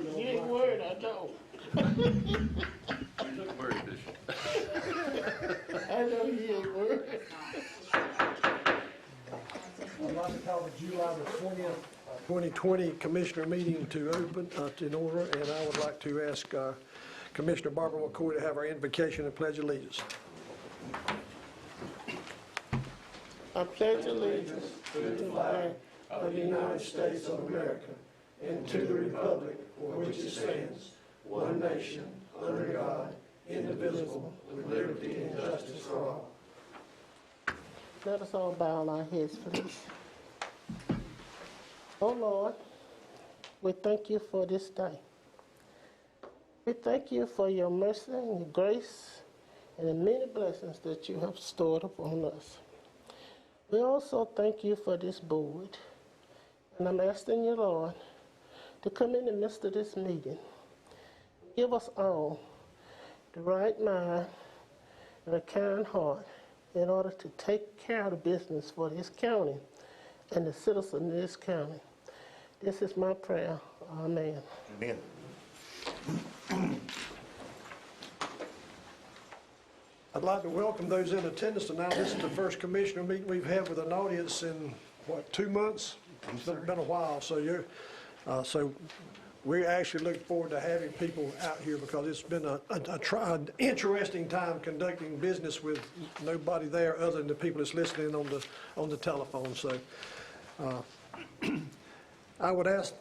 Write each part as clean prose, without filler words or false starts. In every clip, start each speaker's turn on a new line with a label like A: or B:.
A: You ain't worried, I know.
B: You look worried, Bishop.
A: I know you ain't worried.
C: I'd like to call the July the 20th, 2020 Commissioner meeting to open, in order, and I would like to ask Commissioner Barbara McCoy to have our invocation and pledge allegiance.
A: I pledge allegiance to the flag of the United States of America and to the republic for which it stands, one nation, under God, indivisible, with liberty and justice for all. Let us all bow our heads, please. Oh Lord, we thank you for this day. We thank you for your mercy and your grace and the many blessings that you have stored upon us. We also thank you for this board. And I'm asking you, Lord, to come in the midst of this meeting. Give us all the right mind and a kind heart in order to take care of the business for this county and the citizens of this county. This is my prayer. Amen.
D: Amen.
C: I'd like to welcome those in attendance tonight. This is the first commissioner meeting we've had with an audience in, 2 months? It's been a while, so so we actually look forward to having people out here because it's been an interesting time conducting business with nobody there other than the people that's listening on the telephone. So I would ask,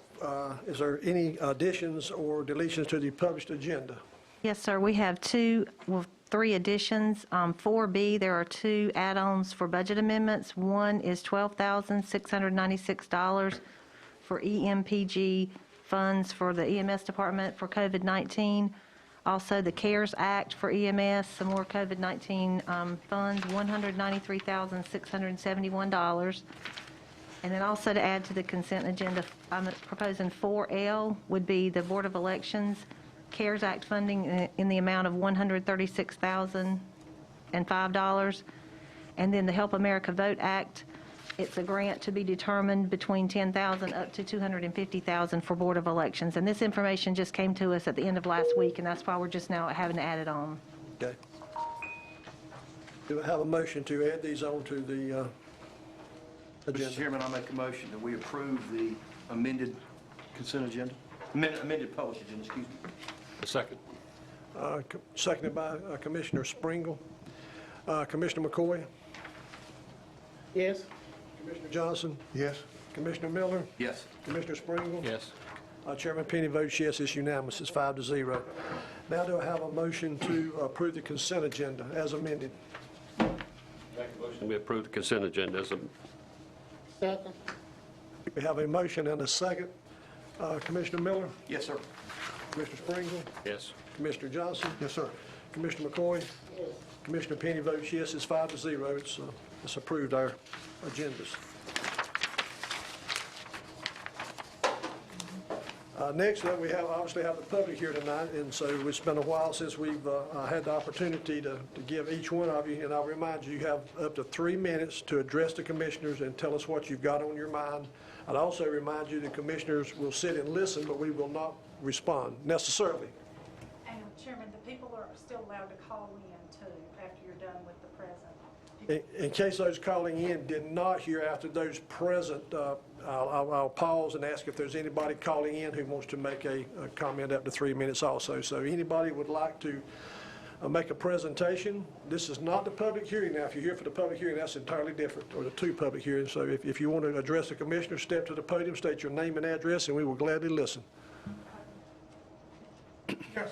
C: is there any additions or deletions to the published agenda?
E: Yes, sir. We have three additions. 4B, there are 2 add-ons for budget amendments. One is $12,696 for EMPG funds for the EMS department for COVID-19. Also, the CARES Act for EMS, some more COVID-19 funds, $193,671. And then also to add to the consent agenda, I'm proposing 4L would be the Board of Elections CARES Act funding in the amount of $136,005. And then the Help America Vote Act, it's a grant to be determined between $10,000 up to $250,000 for Board of Elections. And this information just came to us at the end of last week, and that's why we're just now having to add it on.
C: Okay. Do I have a motion to add these on to the agenda?
D: Mr. Chairman, I make a motion that we approve the amended consent agenda, amended published agenda, excuse me.
B: A second.
C: Seconded by Commissioner Springle. Commissioner McCoy?
A: Yes?
C: Commissioner Johnson?
D: Yes.
C: Commissioner Miller?
D: Yes.
C: Commissioner Springle?
B: Yes.
C: Chairman Penny votes yes. It's unanimous. It's 5-0. Now do I have a motion to approve the consent agenda as amended?
B: Make a motion. We approve the consent agenda as a...
A: Second?
C: We have a motion and a second. Commissioner Miller?
D: Yes, sir.
C: Commissioner Springle?
B: Yes.
C: Commissioner Johnson?
D: Yes, sir.
C: Commissioner McCoy?
A: Yes.
C: Commissioner Penny votes yes. It's 5-0. It's approved, our agendas. Next up, we obviously have the public here tonight, and so it's been a while since we've had the opportunity to give each one of you, and I'll remind you, you have up to 3 minutes to address the commissioners and tell us what you've got on your mind. I'd also remind you the commissioners will sit and listen, but we will not respond necessarily.
F: And Chairman, the people are still allowed to call in too after you're done with the present.
C: In case those calling in did not hear after those present, I'll pause and ask if there's anybody calling in who wants to make a comment up to 3 minutes also. So anybody would like to make a presentation. This is not the public hearing. Now, if you're here for the public hearing, that's entirely different, or the 2 public hearings. So if you want to address the commissioner, step to the podium, state your name and address, and we will gladly listen.
G: Yes.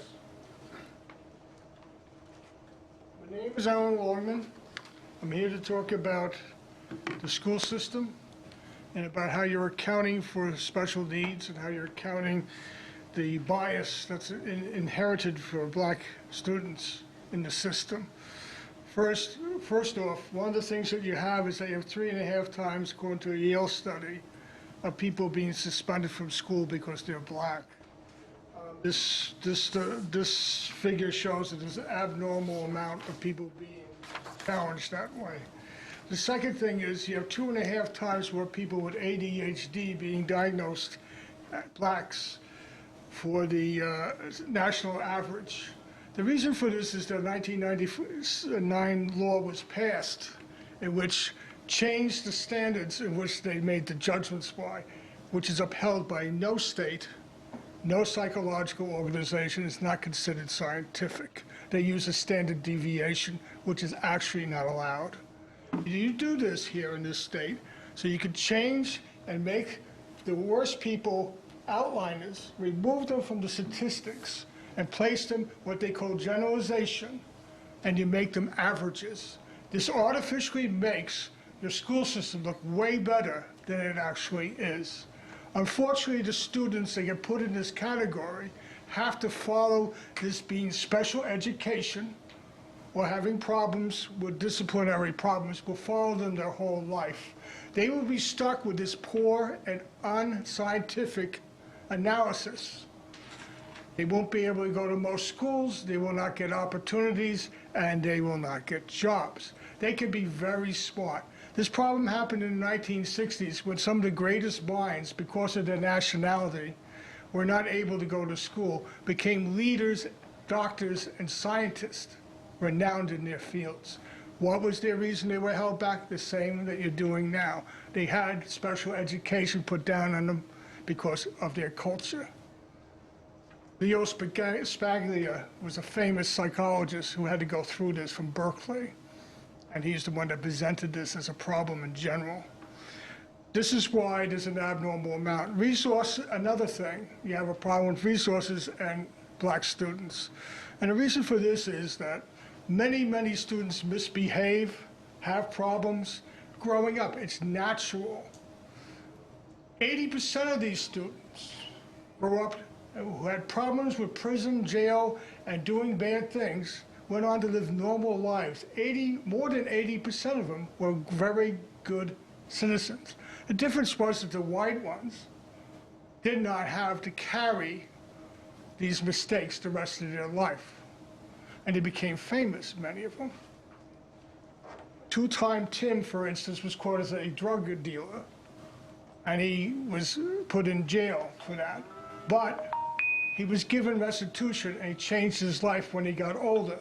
G: My name is Alan Longman. I'm here to talk about the school system and about how you're accounting for special needs and how you're accounting the bias that's inherited for black students in the system. First off, one of the things that you have is that you have 3.5 times, according to a Yale study, of people being suspended from school because they're black. This figure shows that there's an abnormal amount of people being challenged that way. The second thing is you have 2.5 times more people with ADHD being diagnosed, blacks, for the national average. The reason for this is the 1999 law was passed, in which changed the standards in which they made the judgments by, which is upheld by no state, no psychological organization. Is not considered scientific. They use a standard deviation, which is actually not allowed. You do this here in this state, so you can change and make the worst people outliners, remove them from the statistics, and place them what they call generalization, and you make them averages. This artificially makes your school system look way better than it actually is. Unfortunately, the students that get put in this category have to follow this being special education or having problems with disciplinary problems will follow them their whole life. They will be stuck with this poor and unscientific analysis. They won't be able to go to most schools, they will not get opportunities, and they will not get jobs. They can be very smart. This problem happened in the 1960s when some of the greatest minds, because of their nationality, were not able to go to school, became leaders, doctors, and scientists, renowned in their fields. What was their reason they were held back? The same that you're doing now. They had special education put down on them because of their culture. Leo Spaglia was a famous psychologist who had to go through this from Berkeley, and he's the one that presented this as a problem in general. This is why there's an abnormal amount. Resource, another thing, you have a problem with resources and black students. And the reason for this is that many students misbehave, have problems growing up. It's natural. 80% of these students grow up who had problems with prison, jail, and doing bad things, went on to live normal lives. More than 80% of them were very good citizens. The difference was that the white ones did not have to carry these mistakes the rest of their life. And they became famous, many of them. Two-time Tim, for instance, was caught as a drug dealer, and he was put in jail for that. But he was given restitution, and he changed his life when he got older.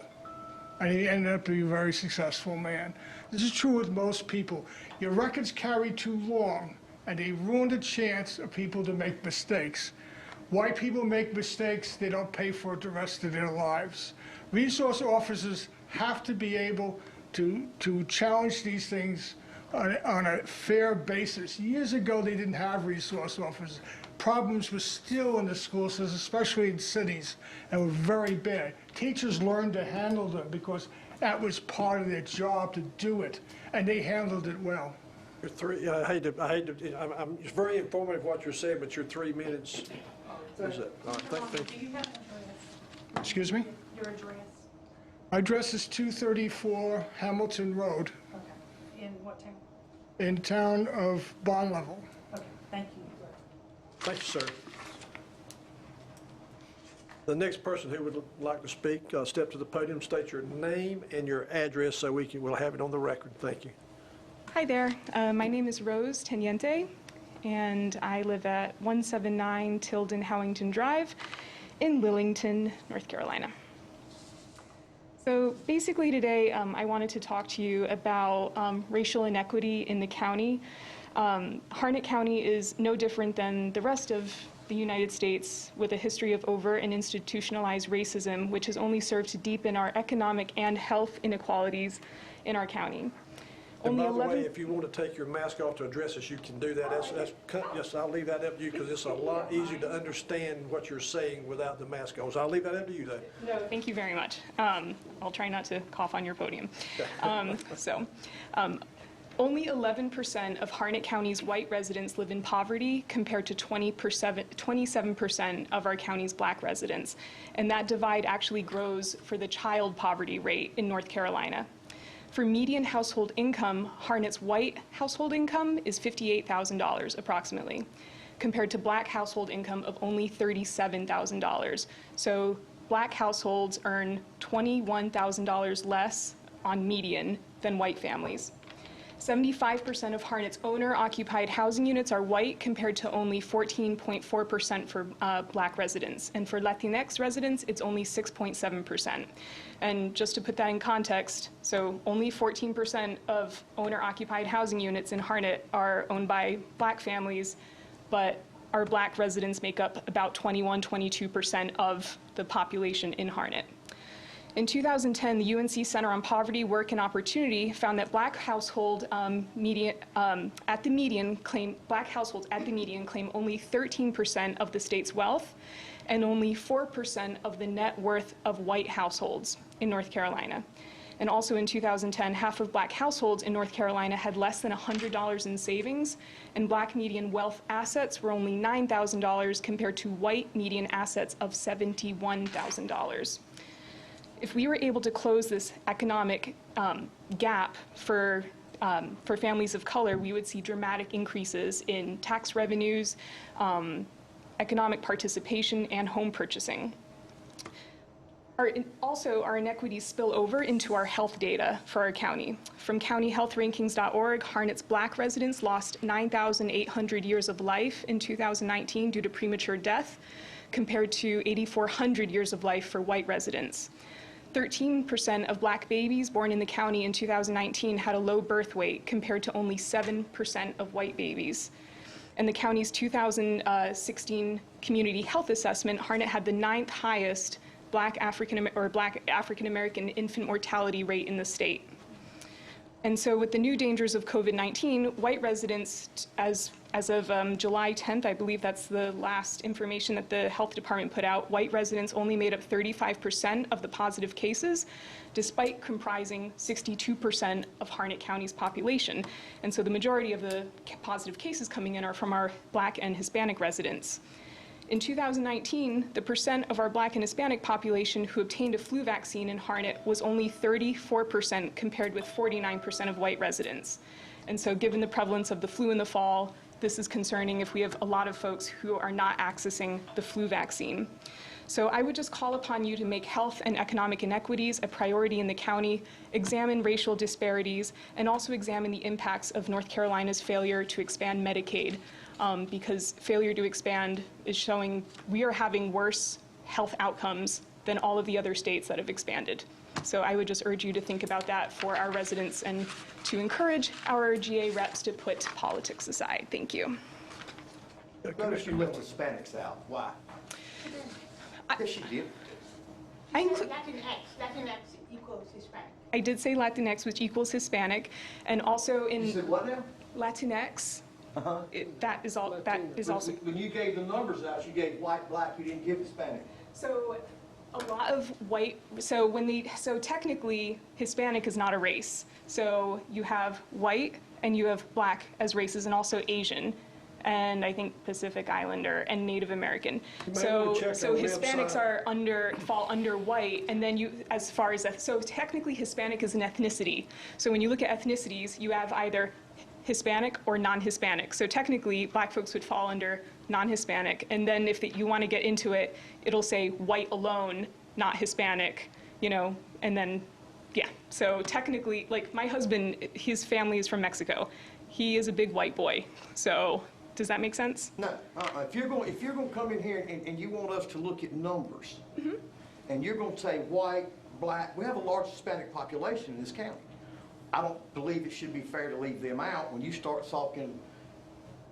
G: And he ended up being a very successful man. This is true with most people. Your records carry too long, and they ruin the chance of people to make mistakes. White people make mistakes, they don't pay for it the rest of their lives. Resource officers have to be able to challenge these things on a fair basis. Years ago, they didn't have resource officers. Problems were still in the school systems, especially in cities, and were very bad. Teachers learned to handle them because that was part of their job to do it, and they handled it well.
C: It's very informative what you're saying, but your 3 minutes is it. All right, thank
F: Do
C: you.
F: you have an address?
G: Excuse me?
F: Your address?
G: My address is 234 Hamilton Road
F: Okay. In what town?
G: in the town of Bond Level.
F: Okay, thank you.
C: Thank you, sir. The next person who would like to speak, step to the podium, state your name and your address so we'll have it on the record. Thank you.
H: Hi there. My name is Rose Teniente, and I live at 179 Tilden Howington Drive in Lillington, North Carolina. So basically today, I wanted to talk to you about racial inequity in the county. Harnett County is no different than the rest of the United States, with a history of overt and institutionalized racism, which has only served to deepen our economic and health inequalities in our county.
C: And by the way, if you want to take your mask off to address us, you can do that. Yes, I'll leave that up to you because it's a lot easier to understand what you're saying without the mask on. So I'll leave that up to you, though.
H: No, thank you very much. I'll try not to cough on your podium. Only 11% of Harnett County's white residents live in poverty compared to 27% of our county's black residents. And that divide actually grows for the child poverty rate in North Carolina. For median household income, Harnett's white household income is $58,000 approximately, compared to black household income of only $37,000. So black households earn $21,000 less on median than white families. 75% of Harnett's owner-occupied housing units are white, compared to only 14.4% for Black residents. And for Latinx residents, it's only 6.7%. And just to put that in context, so only 14% of owner-occupied housing units in Harnett are owned by Black families, but our Black residents make up about 22% of the population in Harnett. In 2010, the UNC Center on Poverty, Work, and Opportunity found that Black households at the median claim only 13% of the state's wealth and only 4% of the net worth of white households in North Carolina. And also in 2010, half of Black households in North Carolina had less than $100 in savings, and Black median wealth assets were only $9,000 compared to white median assets of $71,000. If we were able to close this economic gap for families of color, we would see dramatic increases in tax revenues, economic participation, and home purchasing. Also, our inequities spill over into our health data for our county. From countyhealthrankings.org, Harnett's Black residents lost 9,800 years of life in 2019 due to premature death, compared to 8,400 years of life for white residents. 13% of Black babies born in the county in 2019 had a low birth weight, compared to only 7% of white babies. In the county's 2016 community health assessment, Harnett had the 9th highest Black African-American infant mortality rate in the state. And so with the new dangers of COVID-19, white residents, as of July 10th, I believe that's the last information that the health department put out, white residents only made up 35% of the positive cases, despite comprising 62% of Harnett County's population. And so the majority of the positive cases coming in are from our Black and Hispanic residents. In 2019, the percent of our Black and Hispanic population who obtained a flu vaccine in Harnett was only 34%, compared with 49% of white residents. And so given the prevalence of the flu in the fall, this is concerning if we have a lot of folks who are not accessing the flu vaccine. So I would just call upon you to make health and economic inequities a priority in the county, examine racial disparities, and also examine the impacts of North Carolina's failure to expand Medicaid. Because failure to expand is showing we are having worse health outcomes than all of the other states that have expanded. So I would just urge you to think about that for our residents and to encourage our GA reps to put politics aside. Thank you.
D: Notice you left Hispanics out. Why? Yes, you did.
I: Latinx equals Hispanic.
H: I did say Latinx, which equals Hispanic, and also in
D: You said what now?
H: Latinx. That is also.
D: When you gave the numbers out, you gave white, Black, you didn't give Hispanic.
H: So a lot of white, so technically Hispanic is not a race. So you have white and you have Black as races, and also Asian, and I think Pacific Islander and Native American. So Hispanics fall under white, and then so technically Hispanic is an ethnicity. So when you look at ethnicities, you have either Hispanic or non-Hispanic. So technically, Black folks would fall under non-Hispanic. And then if you want to get into it, it'll say white alone, not Hispanic, and then, yeah. So technically, like my husband, his family is from Mexico. He is a big white boy. So does that make sense?
D: No. If you're going to come in here and you want us to look at numbers, and you're going to say white, Black, we have a large Hispanic population in this county. I don't believe it should be fair to leave them out when you start talking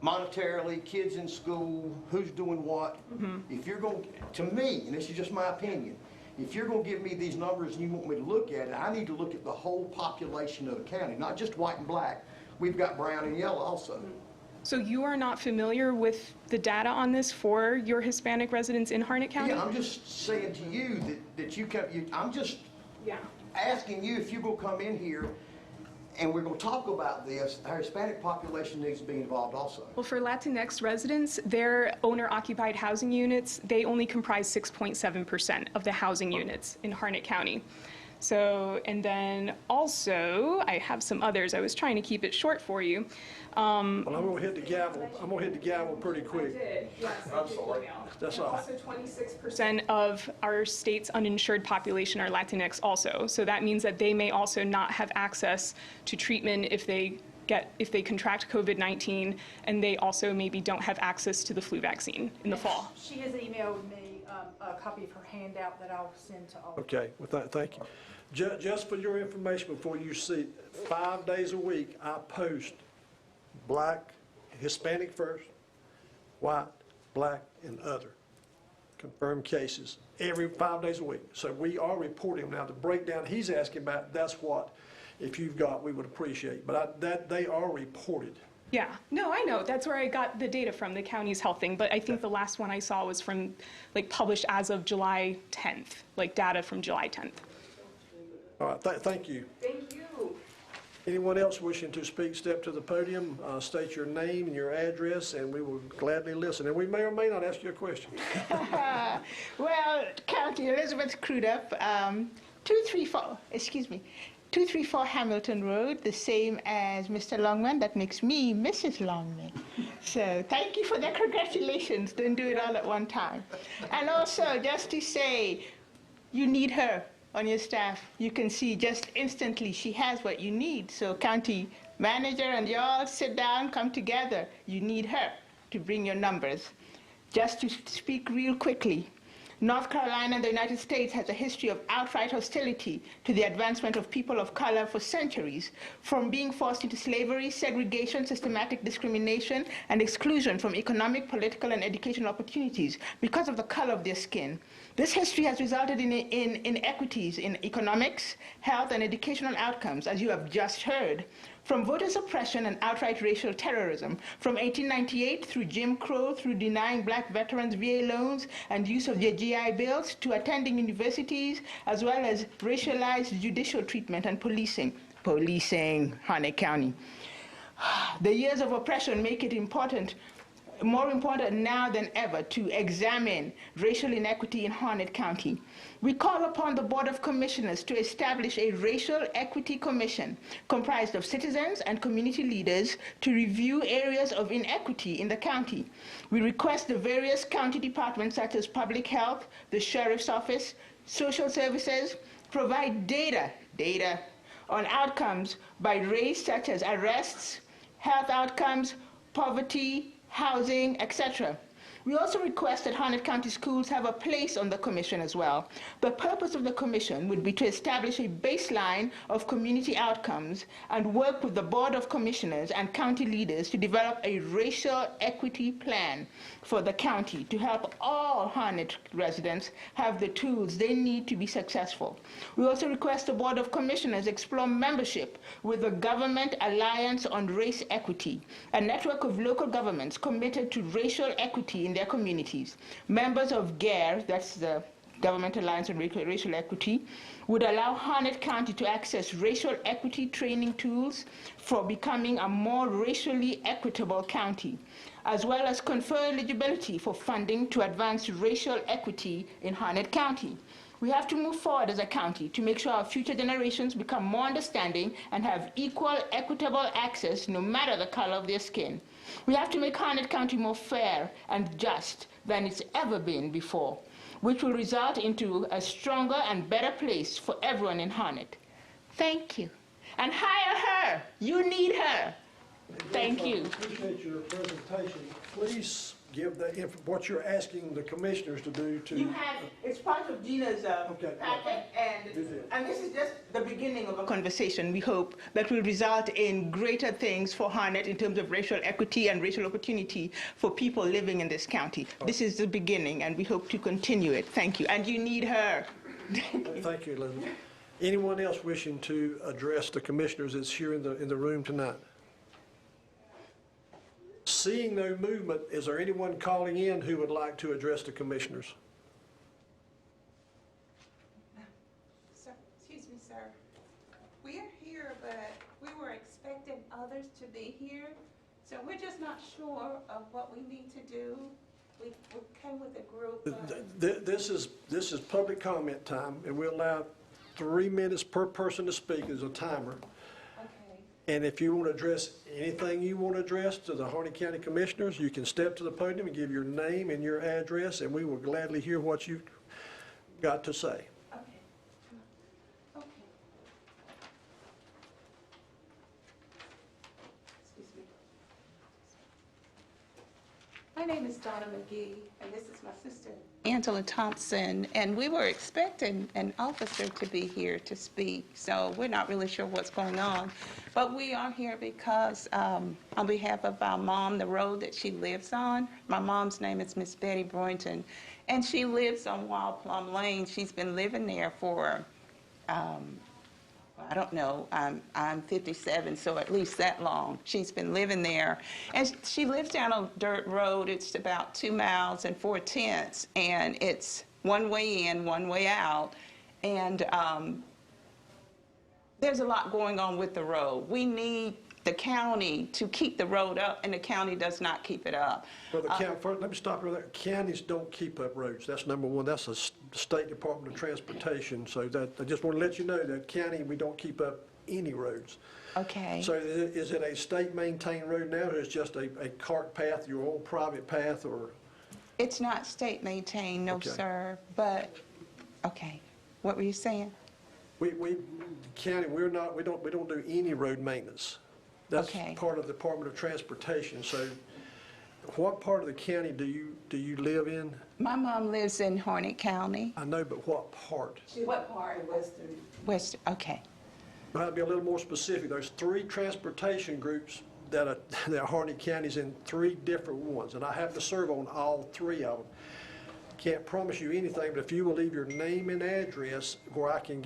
D: monetarily, kids in school, who's doing what. If you're going to me, and this is just my opinion, if you're going to give me these numbers and you want me to look at it, I need to look at the whole population of the county, not just white and Black. We've got brown and yellow also.
H: So you are not familiar with the data on this for your Hispanic residents in Harnett County?
D: Yeah, I'm just saying to you I'm just asking you if you're going to come in here and we're going to talk about this, our Hispanic population needs to be involved also.
H: Well, for Latinx residents, their owner-occupied housing units, they only comprise 6.7% of the housing units in Harnett County. So, and then also, I have some others. I was trying to keep it short for you.
C: Well, I'm going to hit the gavel. I'm going to hit the gavel pretty quick.
H: I did, yes.
D: I'm sorry.
C: That's
H: and
C: all.
H: also 26% of our state's uninsured population are Latinx also. So that means that they may also not have access to treatment if they if they contract COVID-19, and they also maybe don't have access to the flu vaccine in the fall.
F: She has emailed me a copy of her handout that I'll send to all.
C: Okay, well, thank you. Just for your information, before you see, 5 days a week, I post black, Hispanic first, white, black, and other confirmed cases every 5 days a week. So we are reporting. Now, the breakdown he's asking about, that's what, if you've got, we would appreciate. But they are reported.
H: Yeah, no, I know. That's where I got the data from, the county's health thing. But I think the last one I saw was from, like, published as of July 10th, like data from July 10th.
C: All right, thank you.
I: Thank you.
C: Anyone else wishing to speak, step to the podium, state your name and your address, and we will gladly listen. And we may or may not ask you a question.
I: Well, County Elizabeth Crudup, 234 Hamilton Road, the same as Mr. Longman. That makes me Mrs. Longman. So thank you for the congratulations. Don't do it all at one time. And also, just to say, you need her on your staff. You can see just instantly she has what you need. So county manager and you all sit down, come together. You need her to bring your numbers. Just to speak real quickly, North Carolina and the United States has a history of outright hostility to the advancement of people of color for centuries, from being forced into slavery, segregation, systematic discrimination, and exclusion from economic, political, and educational opportunities because of the color of their skin. This history has resulted in inequities in economics, health, and educational outcomes, as you have just heard. From voter suppression and outright racial terrorism, from 1898 through Jim Crow, through denying black veterans VA loans and use of their GI Bills, to attending universities, as well as racialized judicial treatment and policing, Harnett County. The years of oppression make it more important now than ever to examine racial inequity in Harnett County. We call upon the Board of Commissioners to establish a Racial Equity Commission comprised of citizens and community leaders to review areas of inequity in the county. We request the various county departments such as Public Health, the Sheriff's Office, Social Services, provide data on outcomes by race such as arrests, health outcomes, poverty, housing, etc. We also request that Harnett County schools have a place on the commission as well. The purpose of the commission would be to establish a baseline of community outcomes and work with the Board of Commissioners and county leaders to develop a racial equity plan for the county to help all Harnett residents have the tools they need to be successful. We also request the Board of Commissioners explore membership with the Government Alliance on Race Equity, a network of local governments committed to racial equity in their communities. Members of GARE, that's the Government Alliance on Racial Equity, would allow Harnett County to access racial equity training tools for becoming a more racially equitable county, as well as confer eligibility for funding to advance racial equity in Harnett County. We have to move forward as a county to make sure our future generations become more understanding and have equal, equitable access no matter the color of their skin. We have to make Harnett County more fair and just than it's ever been before, which will result into a stronger and better place for everyone in Harnett. Thank you. And hire her. You need her. Thank you.
C: I appreciate your presentation. Please give what you're asking the commissioners to do to...
I: You have, it's part of Gina's packet, and this is just the beginning of a conversation, we hope, that will result in greater things for Harnett in terms of racial equity and racial opportunity for people living in this county. This is the beginning, and we hope to continue it. Thank you. And you need her.
C: Thank you, Elizabeth. Anyone else wishing to address the commissioners that's here in the room tonight? Seeing no movement, is there anyone calling in who would like to address the commissioners?
J: Sir, excuse me, sir. We are here, but we were expecting others to be here, so we're just not sure of what we need to do. We came with a group.
C: This is public comment time, and we allow 3 minutes per person to speak. There's a timer. And if you want to address anything you want to address to the Harnett County Commissioners, you can step to the podium and give your name and your address, and we will gladly hear what you've got to say.
J: Okay. Okay. My name is Donna McGee, and this is my sister, Angela Thompson, and we were expecting an officer to be here to speak, so we're not really sure what's going on. But we are here because, on behalf of our mom, the road that she lives on, my mom's name is Miss Betty Boynton, and she lives on Wild Plum Lane. She's been living there for, I don't know, I'm 57, so at least that long. She's been living there. And she lives down a dirt road. It's about 2 miles and 4/10, and it's one way in, one way out. And there's a lot going on with the road. We need the county to keep the road up, and the county does not keep it up.
C: Well, the county, first, let me stop you there. Counties don't keep up roads. That's number one. That's a State Department of Transportation. So that, I just want to let you know that county, we don't keep up any roads.
J: Okay.
C: So is it a state-maintained road now, or is it just a cart path, your own private path, or?
J: It's not state maintained, no,
C: Okay.
J: sir, but, okay. What were you saying?
C: We county, we don't do any road maintenance. That's
J: Okay.
C: part of the Department of Transportation. So what part of the county do you live in?
J: My mom lives in Harnett County.
C: I know, but what part?
J: What part? Western, okay.
C: I'll have to be a little more specific. There's 3 transportation groups that are Harnett County's in 3 different ones, and I have to serve on all 3 of them. Can't promise you anything, but if you will leave your name and address where I can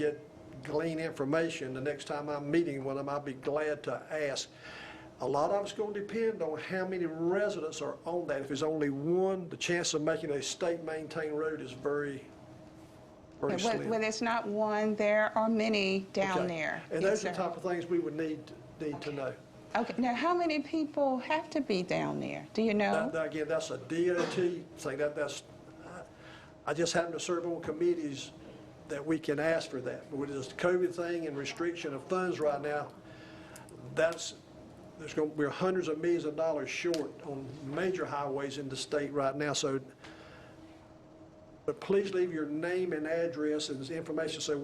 C: glean information the next time I'm meeting with them, I'll be glad to ask. A lot of it's going to depend on how many residents are on that. If there's only one, the chance of making a state-maintained road is very, very slim.
J: When there's not one, there are many down
C: Okay.
J: there.
C: And
J: Yes,
C: those are the
J: sir.
C: type of things we would need to know.
J: Okay, now how many people have to be down there? Do you know?
C: That, again, that's a DOT thing. I just happen to serve on committees that we can ask for that. But with this COVID thing and restriction of funds right now, we're hundreds of millions of dollars short on major highways in the state right now. So, but please leave your name and address and information so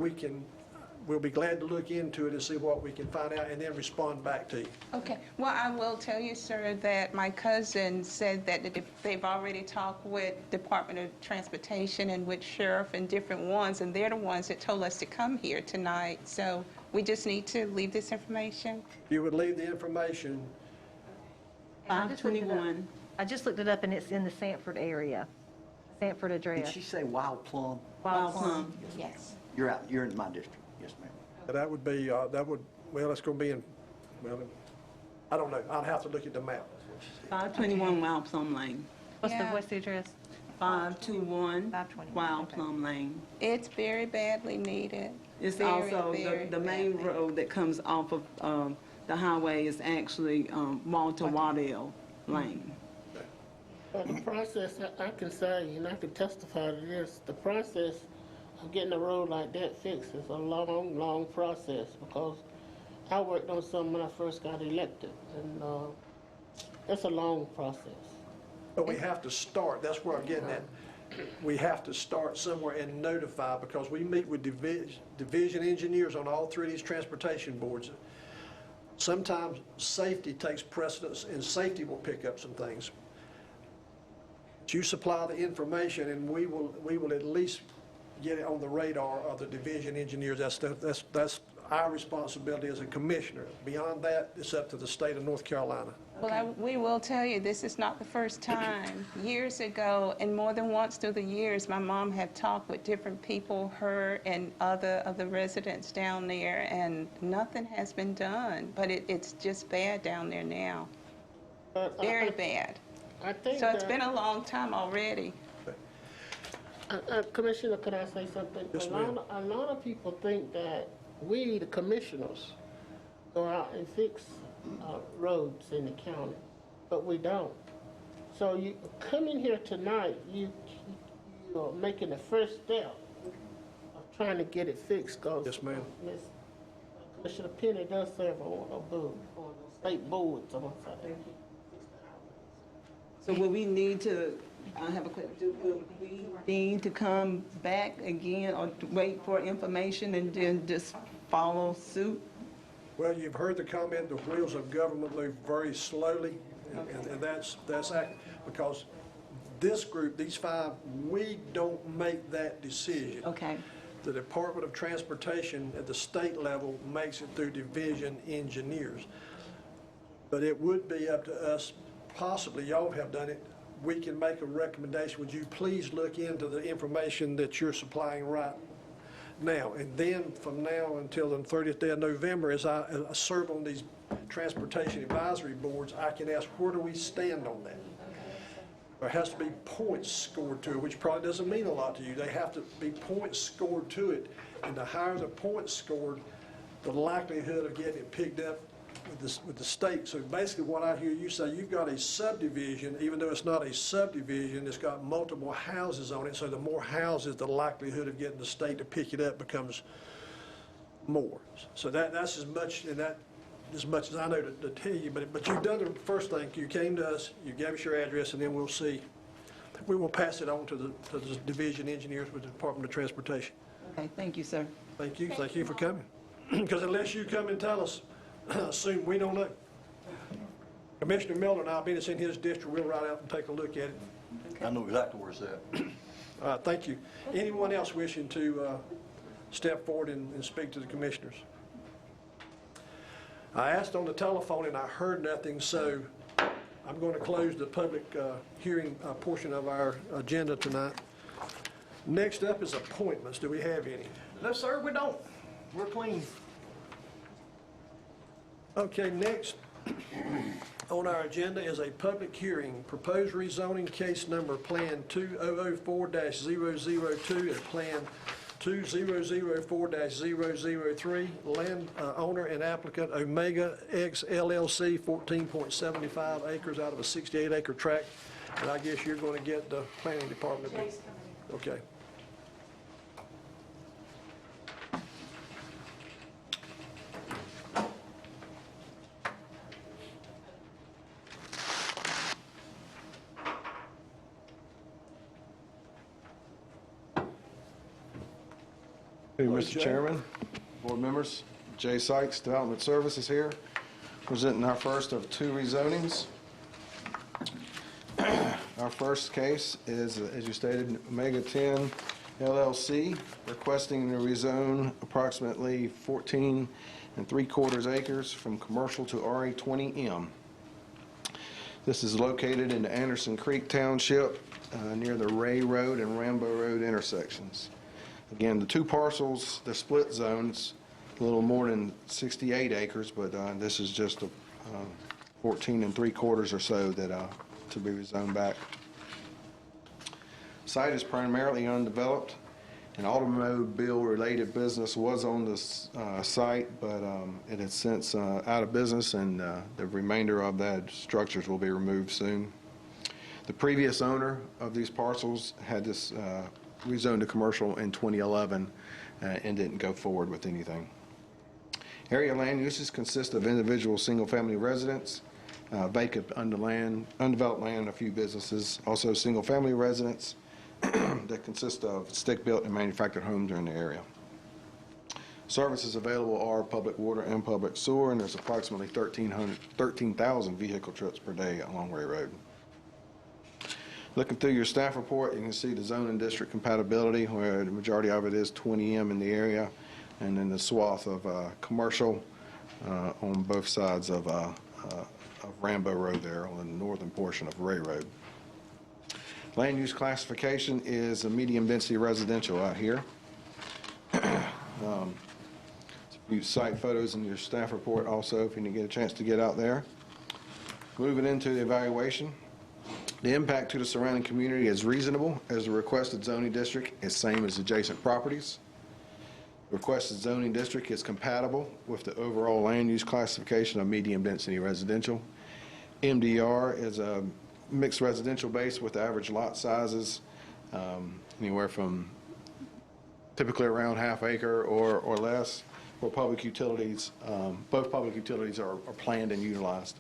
C: we'll be glad to look into it and see what we can find out and then respond back to you.
J: Okay, well, I will tell you, sir, that my cousin said that they've already talked with Department of Transportation and with Sheriff and different ones, and they're the ones that told us to come here tonight. So we just need to leave this information.
C: You would leave the information.
E: And I just looked it up. I just looked it up, and it's in the Sanford area, Sanford
D: Did
E: address.
D: she say Wild Plum?
E: Wild Plum.
J: Yes.
D: You're in my district. Yes, ma'am.
C: That would be, well, it's going to be in, well, I don't know. I'll have to look at the map.
K: 521 Wild Plum Lane.
E: What's the address?
K: 521
E: 521,
K: Wild
E: okay.
K: Plum Lane.
J: It's very badly needed.
K: It's
J: Very,
K: also,
J: very
K: the main
J: badly.
K: road that comes off of the highway is actually Walter Waddell Lane.
A: Well, the process, I can say, and I can testify to this, the process of getting a road like that fixed is a long, long process, because I worked on some when I first got elected, and it's a long process.
C: But we have to start, that's where I'm getting at. We have to start somewhere and notify, because we meet with division engineers on all 3 of these transportation boards. Sometimes safety takes precedence, and safety will pick up some things. But you supply the information, and we will at least get it on the radar of the division engineers. That's our responsibility as a commissioner. Beyond that, it's up to the state of North Carolina.
J: Well, we will tell you, this is not the first time. Years ago, and more than once through the years, my mom had talked with different people, her and other of the residents down there, and nothing has been done. But it's just bad down there now, very bad.
A: I think
J: So it's been a long time already.
A: Commissioner, could I say something?
C: Yes, ma'am.
A: A lot of people think that we, the commissioners, go out and fix roads in the county, but we don't. So you coming here tonight, you are making the first step of trying to get it fixed. Cause
C: Yes, ma'am.
A: Commissioner Penny does serve on the state boards. I'm sorry.
K: So will we need to, I have a question, will we need to come back again or wait for information and then just follow suit?
C: Well, you've heard the comment, the wheels of government move very slowly. And that's because this group, these five, we don't make that decision.
K: Okay.
C: The Department of Transportation at the state level makes it through division engineers. But it would be up to us, possibly, y'all have done it, we can make a recommendation. Would you please look into the information that you're supplying right now? And then from now until the 30th day of November, as I serve on these transportation advisory boards, I can ask, where do we stand on that? There has to be points scored to it, which probably doesn't mean a lot to you. They have to be points scored to it, and the higher the points scored, the likelihood of getting it picked up with the state. So basically what I hear you say, you've got a subdivision, even though it's not a subdivision, it's got multiple houses on it, so the more houses, the likelihood of getting the state to pick it up becomes more. So that's as much, and that as much as I know to tell you, but you've done the first thing. You came to us, you gave us your address, and then we'll see. We will pass it on to the division engineers with the Department of Transportation.
K: Okay, thank you, sir.
C: Thank you. Thank you for coming. Because unless you come and tell us, soon, we don't know. Commissioner Miller and I, being it's in his district, we'll ride out and take a look at it.
D: I know exactly where it's at.
C: All right, thank you. Anyone else wishing to step forward and speak to the commissioners? I asked on the telephone and I heard nothing, so I'm going to close the public hearing portion of our agenda tonight. Next up is appointments. Do we have any?
D: No, sir, we don't. We're clean.
C: Okay, next on our agenda is a public hearing, proposed rezoning case number Plan 2004-002 and Plan 2004-003, land owner and applicant Omega X LLC, 14.75 acres out of a 68-acre tract. And I guess you're going to get the planning department. Okay.
L: Hey,
C: Hello,
L: Mr.
C: Jay.
L: Chairman, board members, Jay Sykes, Development Services here, presenting our first of two rezonings. Our first case is, as you stated, Omega 10 LLC, requesting to rezone approximately 14 3/4 acres from commercial to RA 20M. This is located in the Anderson Creek Township, near the Ray Road and Rambo Road intersections. Again, the two parcels, the split zones, a little more than 68 acres, but this is just 14 3/4 or so that to be rezoned back. Site is primarily undeveloped. An automobile-related business was on this site, but it is since out of business, and the remainder of that structures will be removed soon. The previous owner of these parcels had this rezoned to commercial in 2011 and didn't go forward with anything. Area land uses consist of individual single-family residents, vacant undeveloped land, and a few businesses. Also, single-family residents that consist of stick-built and manufactured homes in the area. Services available are public water and public sewer, and there's approximately 13,000 vehicle trips per day along Ray Road. Looking through your staff report, you can see the zoning district compatibility, where the majority of it is 20M in the area, and then the swath of commercial on both sides of Rambo Road there on the northern portion of Ray Road. Land use classification is a medium-density residential out here. You site photos in your staff report also if you didn't get a chance to get out there. Moving into the evaluation. The impact to the surrounding community is reasonable, as the requested zoning district is same as adjacent properties. The requested zoning district is compatible with the overall land use classification of medium-density residential. MDR is a mixed residential base with average lot sizes anywhere from typically around ½ acre or less. For public utilities, both public utilities are planned and utilized.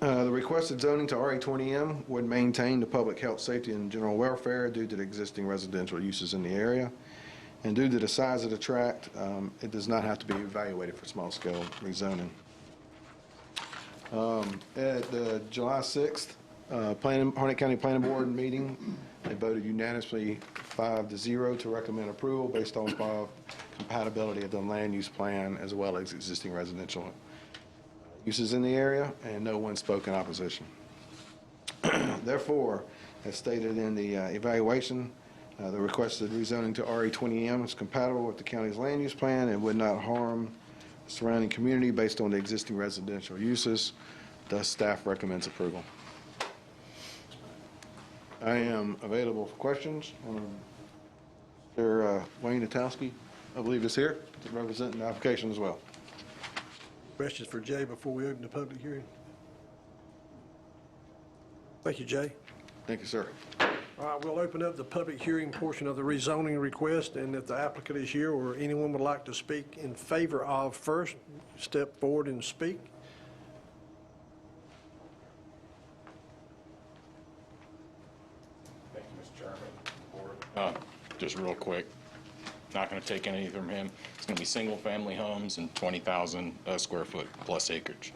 L: The requested zoning to RA 20M would maintain the public health, safety, and general welfare due to the existing residential uses in the area. And due to the size of the tract, it does not have to be evaluated for small-scale rezoning. At the July 6th Harnett County Planning Board meeting, they voted unanimously 5-0 to recommend approval based on compatibility of the land use plan as well as existing residential uses in the area, and no one spoke in opposition. Therefore, as stated in the evaluation, the requested rezoning to RE20M is compatible with the county's land use plan and would not harm the surrounding community based on the existing residential uses. Thus, staff recommends approval. I am available for questions. Mr. Wayne Natowski, I believe, is here to represent the application as well.
C: Questions for Jay before we open the public hearing? Thank you, Jay.
L: Thank you, sir.
C: All right, we'll open up the public hearing portion of the rezoning request, and if the applicant is here or anyone would like to speak in favor of first, step forward and speak.
M: Thank you, Mr. Chairman. Board. Just real quick, not going to take anything from him. It's going to be single-family homes and 20,000 square foot plus acreage,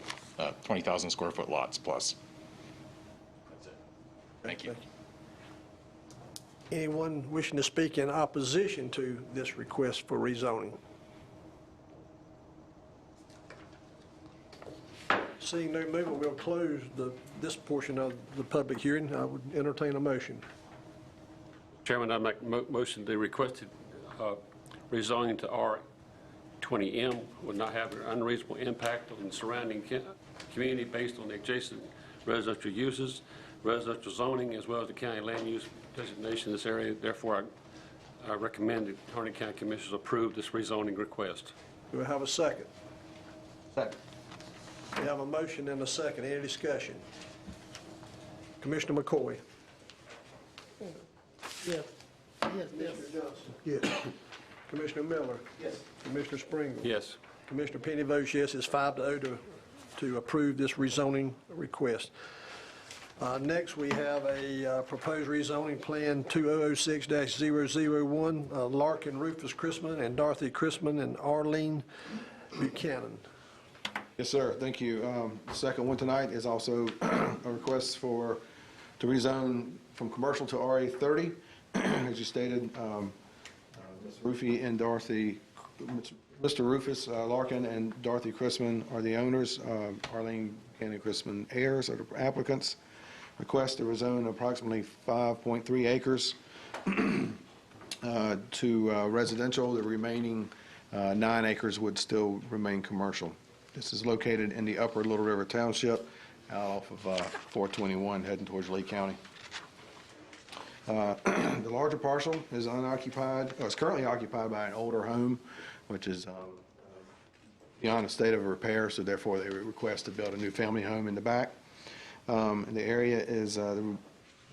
M: 20,000 square foot lots plus. That's it. Thank you.
C: Anyone wishing to speak in opposition to this request for rezoning? Seeing no movement, we'll close this portion of the public hearing. I would entertain a motion.
B: Chairman, I make a motion the requested rezoning to R20M would not have an unreasonable impact on the surrounding community based on the adjacent residential uses, residential zoning, as well as the county land use designation in this area. Therefore, I recommend that Harnett County Commissioners approve this rezoning request.
C: Do we have a second?
D: Second.
C: We have a motion and a second. Any discussion? Commissioner McCoy?
A: Yes. Yes, yes.
C: Yes. Commissioner Miller?
D: Yes.
C: Commissioner Springer?
B: Yes.
C: Commissioner Penny votes yes. It's 5-0 to approve this rezoning request. Next, we have a proposed rezoning plan 2006-001, Larkin Rufus Chrisman and Dorothy Chrisman and Arlene Buchanan.
L: Yes, sir. Thank you. The second one tonight is also a request to rezone from commercial to RA30. As you stated, Ms. Rufy and Dorothy, Mr. Rufus Larkin and Dorothy Chrisman are the owners. Arlene Buchanan Chrisman heirs are the applicants. Request to rezone approximately 5.3 acres to residential. The remaining 9 acres would still remain commercial. This is located in the upper Little River Township, out off of 421, heading towards Lee County. The larger parcel is unoccupied. It's currently occupied by an older home, which is beyond a state of repair, so therefore they request to build a new family home in the back. The area is, the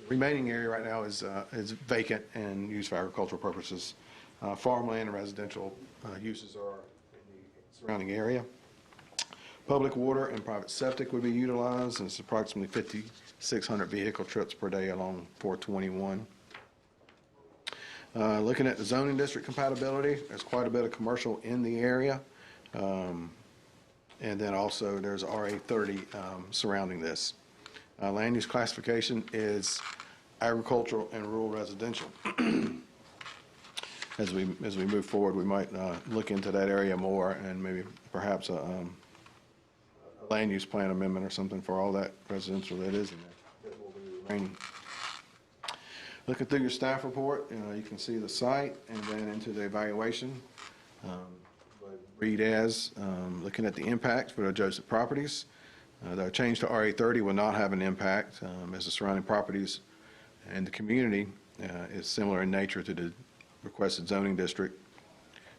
L: remaining area right now is vacant and used for agricultural purposes. Farmland and residential uses are in the surrounding area. Public water and private septic would be utilized, and it's approximately 5,600 vehicle trips per day along 421. Looking at the zoning district compatibility, there's quite a bit of commercial in the area. And then also there's RA30 surrounding this. Land use classification is agricultural and rural residential. As we move forward, we might look into that area more and maybe perhaps a land use plan amendment or something for all that residential that is in there. That will be remaining. Looking through your staff report, you can see the site and then into the evaluation. Read as looking at the impact for the Joseph properties. The change to RA30 will not have an impact as the surrounding properties and the community is similar in nature to the requested zoning district.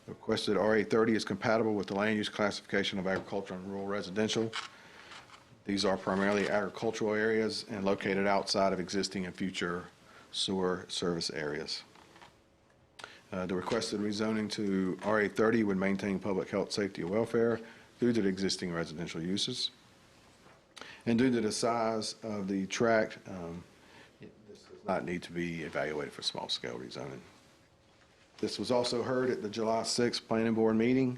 L: The requested RA30 is compatible with the land use classification of agricultural and rural residential. These are primarily agricultural areas and located outside of existing and future sewer service areas. The requested rezoning to RA30 would maintain public health, safety, and welfare due to the existing residential uses. And due to the size of the tract, this does not need to be evaluated for small-scale rezoning. This was also heard at the July 6th Planning Board meeting,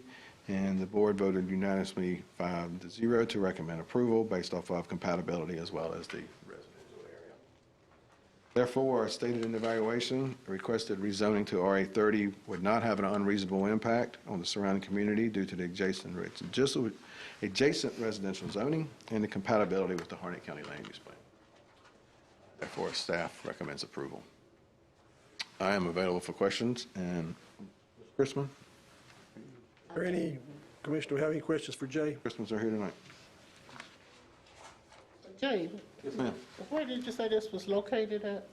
L: and the board voted unanimously 5-0 to recommend approval based off of compatibility as well as the residential area. Therefore, as stated in the evaluation, requested rezoning to RA 30 would not have an unreasonable impact on the surrounding community due to the adjacent residential zoning and the compatibility with the Harnett County Land Use Plan. Therefore, staff recommends approval. I am available for questions, and Mr. Chrisman?
C: Are there any, Commissioner, have any questions for Jay?
L: Christmas are here tonight.
A: Jay,
L: Yes, ma'am.
A: where did you say this was located at?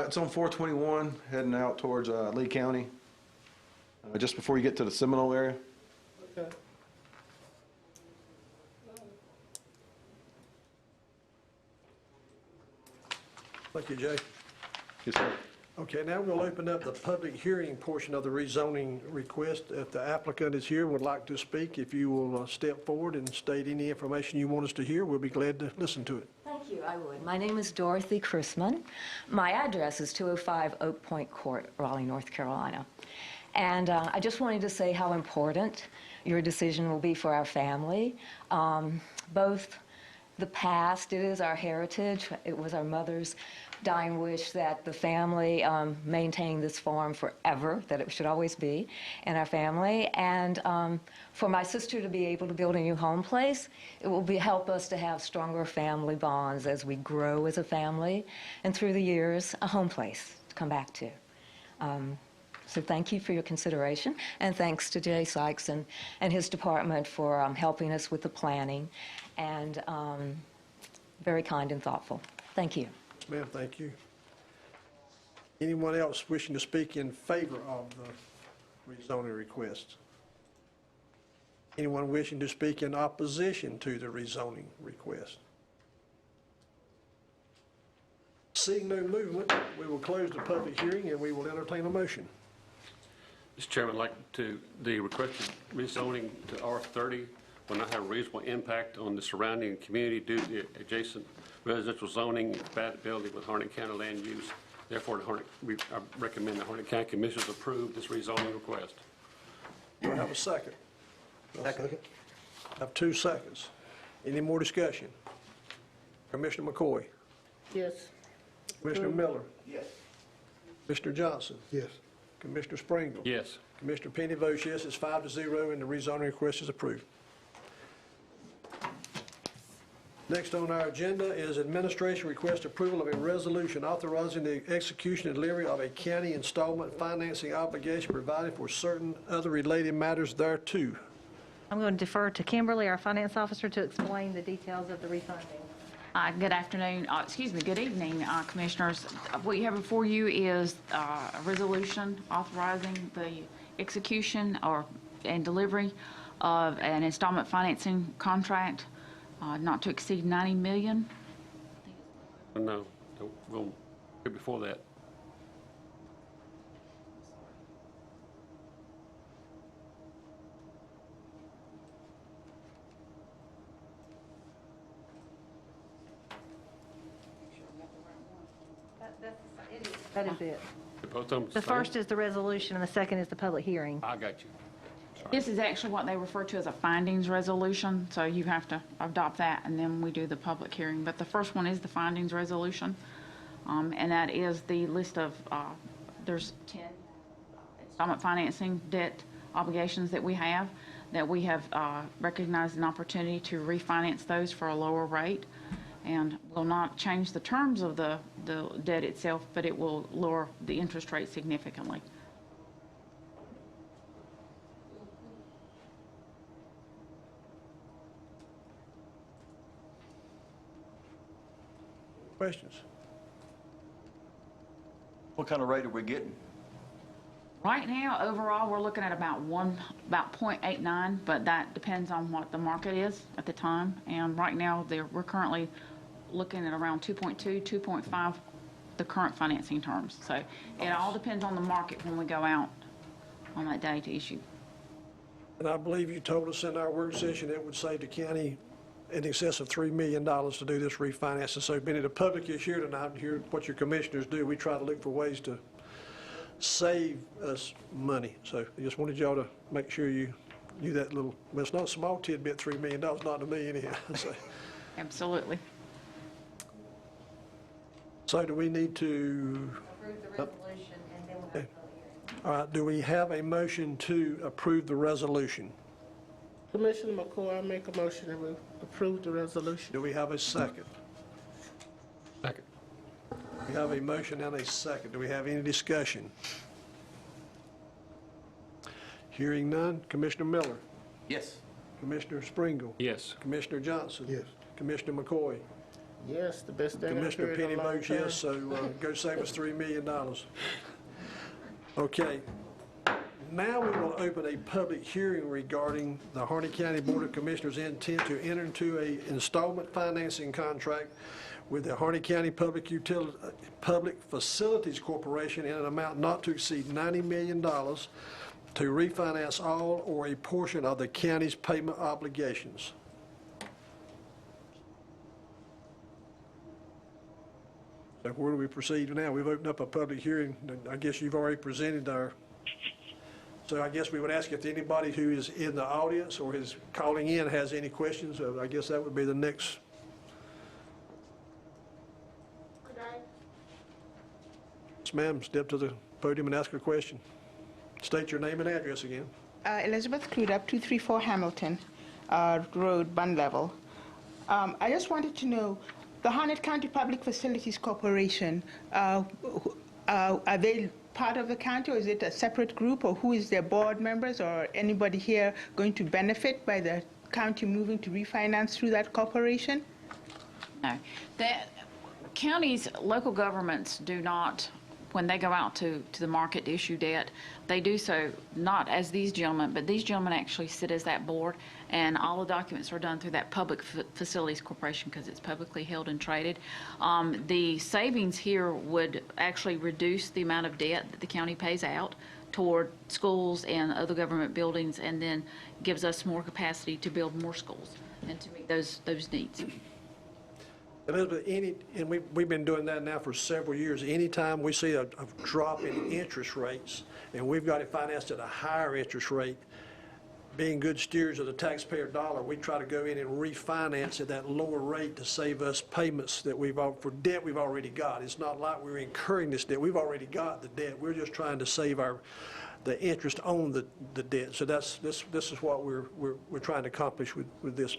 L: It's on 421, heading out towards Lee County, just before you get to the Seminole area.
A: Okay.
C: Thank you, Jay.
L: Yes, sir.
C: Okay, now we'll open up the public hearing portion of the rezoning request. If the applicant is here and would like to speak, if you will step forward and state any information you want us to hear, we'll be glad to listen to it.
N: Thank you, I would. My name is Dorothy Chrisman. My address is 205 Oak Point Court, Raleigh, North Carolina. And I just wanted to say how important your decision will be for our family. Both the past, it is our heritage, it was our mother's dying wish that the family maintain this farm forever, that it should always be in our family. And for my sister to be able to build a new home place, it will help us to have stronger family bonds as we grow as a family, and through the years, a home place to come back to. So thank you for your consideration, and thanks to Jay Sykes and his department for helping us with the planning, and very kind and thoughtful. Thank you.
C: Ma'am, thank you. Anyone else wishing to speak in favor of the rezoning request? Anyone wishing to speak in opposition to the rezoning request? Seeing no movement, we will close the public hearing and we will entertain a motion.
B: Mr. Chairman, I'd like the requested rezoning to R30 will not have a reasonable impact on the surrounding community due to the adjacent residential zoning and compatibility with Harnett County land use. Therefore, I recommend the Harnett County Commissioners approve this rezoning request.
C: Do I have a second? Second. I have 2 seconds. Any more discussion? Commissioner McCoy?
A: Yes.
C: Commissioner Miller?
D: Yes.
C: Mr. Johnson?
G: Yes.
C: Commissioner Springle?
B: Yes.
C: Commissioner Penny votes yes. It's 5-0, and the rezoning request is approved. Next on our agenda is administration request approval of a resolution authorizing the execution and delivery of a county installment financing obligation provided for certain other related matters thereto.
E: I'm going to defer to Kimberly, our finance officer, to explain the details of the refunding.
O: Good afternoon, good evening, Commissioners. What you have before you is a resolution authorizing the execution and delivery of an installment financing contract not to exceed $90 million.
B: No, we'll go before that.
E: That is it.
B: Both of them
E: The first is the resolution, and the second is the public hearing.
B: I got you.
O: This is actually what they refer to as a findings resolution, so you have to adopt that, and then we do the public hearing. But the first one is the findings resolution, and that is the list of, there's 10 installment financing debt obligations that we have recognized an opportunity to refinance those for a lower rate, and will not change the terms of the debt itself, but it will lower the interest rate significantly.
C: Questions?
D: What kind of rate are we getting?
O: Right now, overall, we're looking at about 0.89, but that depends on what the market is at the time. And right now, we're currently looking at around 2.2, 2.5, the current financing terms. So it all depends on the market when we go out on that day to issue.
C: And I believe you told us in our work session it would save the county in excess of $3 million to do this refinancing. So being the public is here tonight and hear what your commissioners do, we try to look for ways to save us money. So I just wanted y'all to make sure you knew that little, well, it's not a small tidbit, $3 million, not to me anyhow.
O: Absolutely.
C: So do we need to?
E: Approve the resolution, and then we'll have a public hearing.
C: All right, do we have a motion to approve the resolution?
A: Commissioner McCoy, I make a motion that we approve the resolution.
C: Do we have a second?
B: Second.
C: We have a motion and a second. Do we have any discussion? Hearing none. Commissioner Miller?
D: Yes.
C: Commissioner Springle?
B: Yes.
C: Commissioner Johnson?
G: Yes.
C: Commissioner McCoy?
A: Yes, the best thing I've
C: Commissioner
A: heard in
C: Penny
A: a long
C: votes
A: time.
C: yes, so go save us $3 million. Okay. Now we will open a public hearing regarding the Harnett County Board of Commissioners' intent to enter into a installment financing contract with the Harnett County Public Facilities Corporation in an amount not to exceed $90 million to refinance all or a portion of the county's payment obligations. So where do we proceed now? We've opened up a public hearing. I guess you've already presented our, so I guess we would ask if anybody who is in the audience or is calling in has any questions. I guess that would be the next. Yes, ma'am, step to the podium and ask a question. State your name and address again.
I: Elizabeth Crudup, 234 Hamilton Road, Bun Level. I just wanted to know, the Harnett County Public Facilities Corporation, are they part of the county, or is it a separate group, or who is their board members, or anybody here going to benefit by the county moving to refinance through that corporation?
O: No. Counties, local governments do not, when they go out to the market to issue debt, they do so not as these gentlemen, but these gentlemen actually sit as that board, and all the documents are done through that Public Facilities Corporation because it's publicly held and traded. The savings here would actually reduce the amount of debt that the county pays out toward schools and other government buildings, and then gives us more capacity to build more schools and to meet those needs.
C: Elizabeth, and we've been doing that now for several years. Anytime we see a drop in interest rates, and we've got it financed at a higher interest rate, being good stewards of the taxpayer dollar, we try to go in and refinance at that lower rate to save us payments that for debt we've already got. It's not like we're incurring this debt. We've already got the debt. We're just trying to save the interest on the debt. So this is what we're trying to accomplish with this.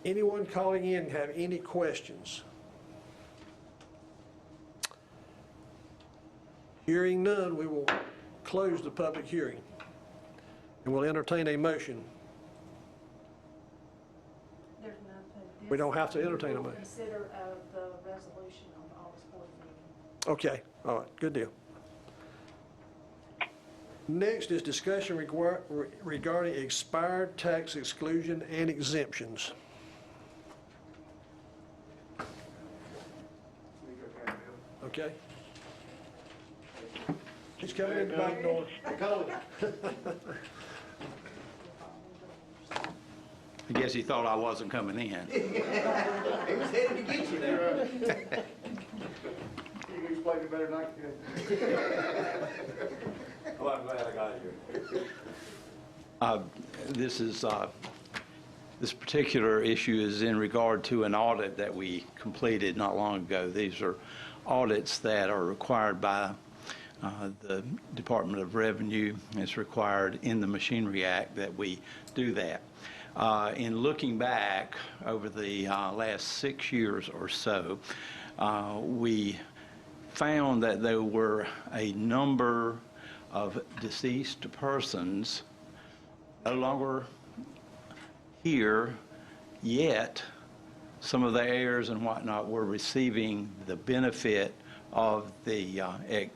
C: Anyone calling in have any questions? Hearing none, we will close the public hearing, and we'll entertain a motion.
F: There's nothing.
C: We don't have to entertain a motion.
F: Consider the resolution on the August 4th meeting.
C: Okay, all right, good deal. Next is discussion regarding expired tax exclusion and exemptions. Okay. He's coming in the back door.
P: I guess he thought I wasn't coming in.
D: He was headed to get you there.
Q: You can explain it better than I can. Well, I'm glad I got here.
P: This particular issue is in regard to an audit that we completed not long ago. These are audits that are required by the Department of Revenue. It's required in the Machinery Act that we do that. In looking back over the last 6 years or so, we found that there were a number of deceased persons no longer here, yet some of the heirs and whatnot were receiving the benefit of the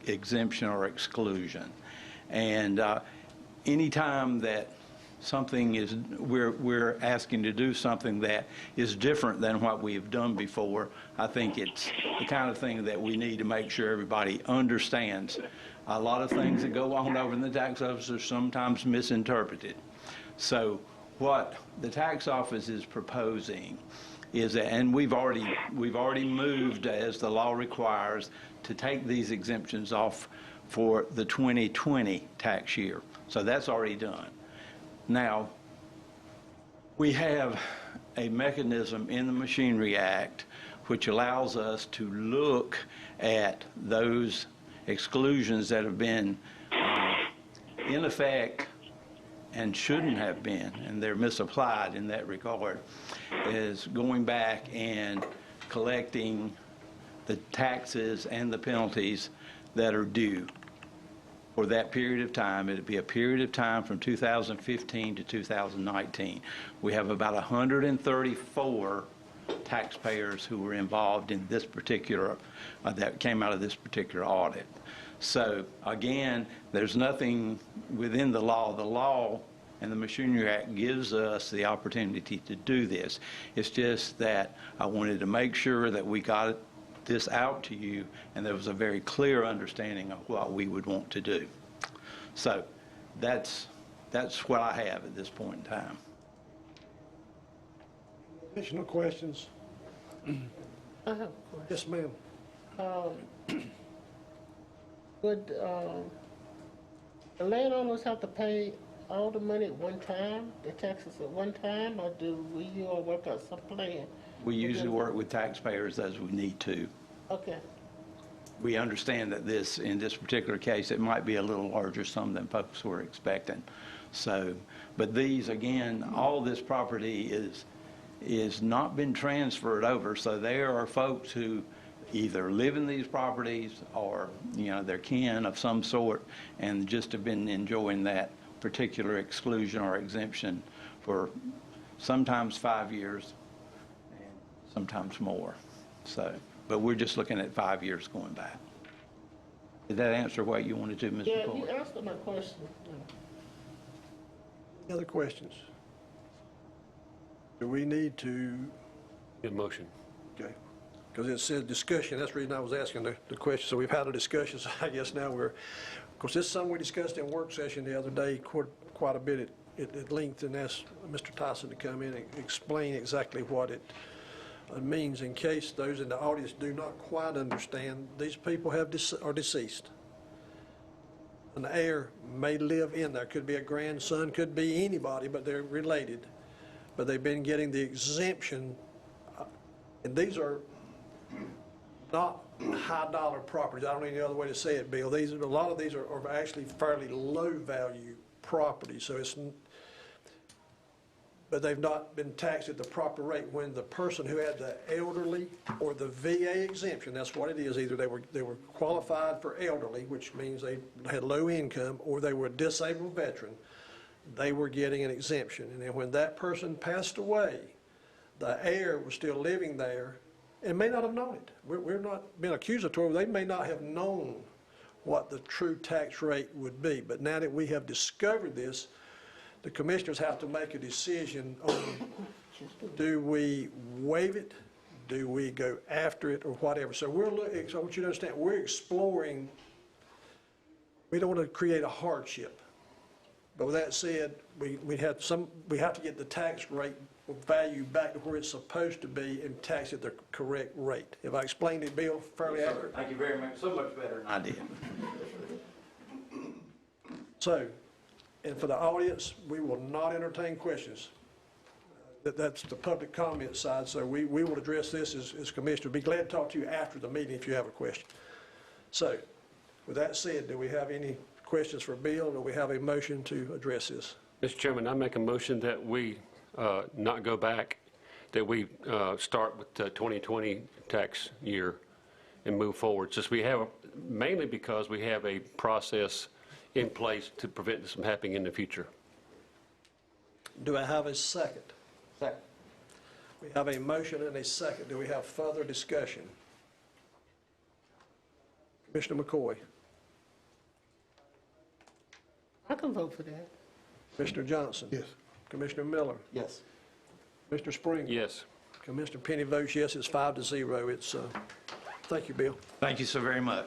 P: exemption or exclusion. And anytime that something is, we're asking to do something that is different than what we've done before, I think it's the kind of thing that we need to make sure everybody understands. A lot of things that go on over in the tax office are sometimes misinterpreted. So what the tax office is proposing is that, and we've already moved, as the law requires, to take these exemptions off for the 2020 tax year. So that's already done. Now, we have a mechanism in the Machinery Act which allows us to look at those exclusions that have been in effect and shouldn't have been, and they're misapplied in that regard, is going back and collecting the taxes and the penalties that are due for that period of time. It'd be a period of time from 2015 to 2019. We have about 134 taxpayers who were involved in this particular, that came out of this particular audit. So again, there's nothing within the law. The law and the Machinery Act gives us the opportunity to do this. It's just that I wanted to make sure that we got this out to you and there was a very clear understanding of what we would want to do. So that's what I have at this point in time.
C: Additional questions?
A: I have a question.
C: Yes, ma'am.
A: Would the landowners have to pay all the money at one time, the taxes at one time, or do we all work out some plan?
P: We usually work with taxpayers as we need to.
A: Okay.
P: We understand that in this particular case, it might be a little larger sum than folks were expecting. So, but these, again, all this property is not been transferred over. So there are folks who either live in these properties or, they're kin of some sort and just have been enjoying that particular exclusion or exemption for sometimes 5 years and sometimes more. So, but we're just looking at 5 years going back. Did that answer what you wanted to, Ms.
A: Yeah,
P: McCoy?
A: you answered my question.
C: Any other questions? Do we need to?
B: Get a motion.
C: Okay. Because it said discussion. That's the reason I was asking the question. So we've had a discussion. So I guess now of course, this is something we discussed in work session the other day quite a bit at length, and asked Mr. Tyson to come in and explain exactly what it means in case those in the audience do not quite understand. These people are deceased. An heir may live in there. Could be a grandson, could be anybody, but they're related. But they've been getting the exemption, and these are not high dollar properties. I don't know any other way to say it, Bill. A lot of these are actually fairly low value properties. So but they've not been taxed at the proper rate. When the person who had the elderly or the VA exemption, that's what it is. Either they were qualified for elderly, which means they had low income, or they were a disabled veteran, they were getting an exemption. And then when that person passed away, the heir was still living there and may not have known it. We're not being accusatory. They may not have known what the true tax rate would be. But now that we have discovered this, the commissioners have to make a decision on, do we waive it, do we go after it, or whatever. So so I want you to understand, we're exploring. We don't want to create a hardship. But with that said, we have to get the tax rate value back to where it's supposed to be and tax at the correct rate. Have I explained it, Bill, fairly accurate?
P: Thank you very much. So much better than I did.
C: So, and for the audience, we will not entertain questions. That's the public comment side, so we will address this as commissioner. Be glad to talk to you after the meeting if you have a question. So, with that said, do we have any questions for Bill, or do we have a motion to address this?
B: Mr. Chairman, I make a motion that we not go back, that we start with the 2020 tax year and move forward. Just mainly because we have a process in place to prevent this from happening in the future.
C: Do I have a second?
D: Second.
C: We have a motion and a second. Do we have further discussion? Commissioner McCoy.
A: I can vote for that.
C: Commissioner Johnson.
L: Yes.
C: Commissioner Miller.
D: Yes.
C: Mr. Springer.
B: Yes.
C: Commissioner Penny votes yes. It's 5-0. It's thank you, Bill.
P: Thank you so very much.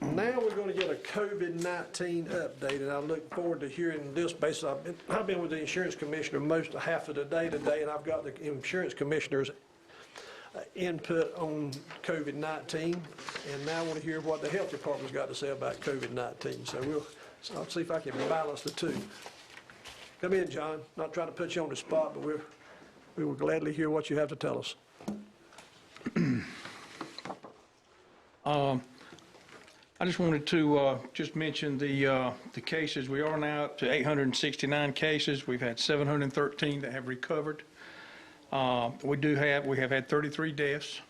C: Now we're going to get a COVID-19 update, and I look forward to hearing this. Basically, I've been with the insurance commissioner half of the day today, and I've got the insurance commissioner's input on COVID-19, and now I want to hear what the health department's got to say about COVID-19. So I'll see if I can balance the two. Come in, John. Not trying to put you on the spot, but we will gladly hear what you have to tell us.
R: I just wanted to just mention the cases. We are now up to 869 cases. We've had 713 that have recovered. We have had 33 deaths.